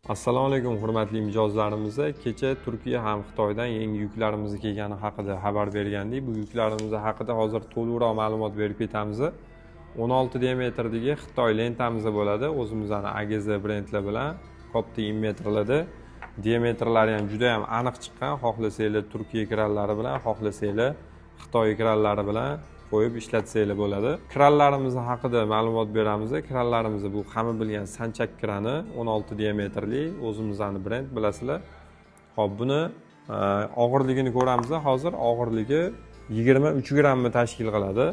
Assalomu alaykum hurmatli mijozlarimiz. Kecha Turkiya ham Xitoydan yangi yuklarimiz kelgani haqida xabar bergandik. Bu yuklarimiz haqida hozir to'liqroq ma'lumot berib ketamiz. 16 diametrdagi Xitoy lentamiz bo'ladi. O'zimizning AGZ brendlar bilan katta metrlarda. Diametrlari ham juda ham aniq chiqqan. Xohlasanglar Turkiya krallari bilan, xohlasanglar Xitoy krallari bilan qo'yib ishlatsanglar bo'ladi. Krallarimiz haqida ma'lumot beramiz. Krallarimiz bu hamma bilgan sanchak krani 16 diametrli, o'zimizning brend bilasizlar. Xo'p, buni og'irligini ko'ramiz. Hozir og'irligi 23 grammni tashkil qiladi.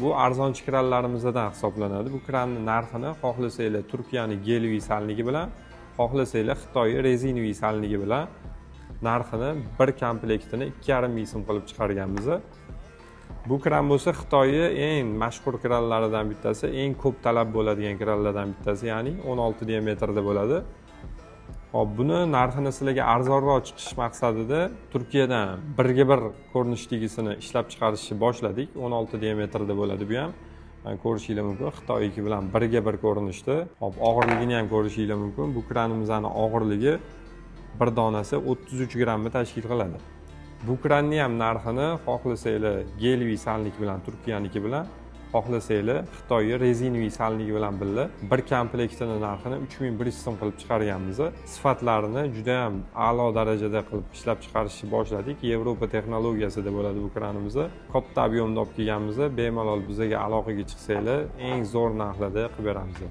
Bu arzonchi krallarimizdan hisoblanadi. Bu kranning narxini xohlasanglar Turkiyaning gelviy salnigi bilan, xohlasanglar Xitoy rezinoviy salnigi bilan narxini bir komplektini 2,5 ming so'm qilib chiqarganmiz. Bu kran bo'lsa Xitoyning eng mashhur krallaridan bittasi, eng ko'p talab bo'ladigan krallardan bittasi, ya'ni 16 diametrda bo'ladi. Hop, buni narxini sizlarga arzonroq chiqish maqsadida Turkiyadan birga bir ko'rinishdagisini ishlab chiqarishni boshladik. 16 diametrda bo'ladi bu ham. Ko'rishinglar mumkin. Xitoyniki bilan birga bir ko'rinishda. Hop, og'irligini ham ko'rishinglar mumkin. Bu kranimizning og'irligi bir donasi 33 grammni tashkil qiladi. Bu kranning ham narxini xohlasanglar gelviy salnik bilan, Turkiyaniki bilan, xohlasanglar Xitoy rezinoviy salnigi bilan birga bir komplektini narxini 3100 so'm qilib chiqarganmiz. Sifatlarini juda ham a'lo darajada qilib ishlab chiqarishni boshladik. Yevropa texnologiyasida bo'ladi bu kranimiz. Katta ob'yomda olib kelganmiz. Bemalol bizga aloqaga chiqsanglar, eng zo'r narxlarda qilib beramiz.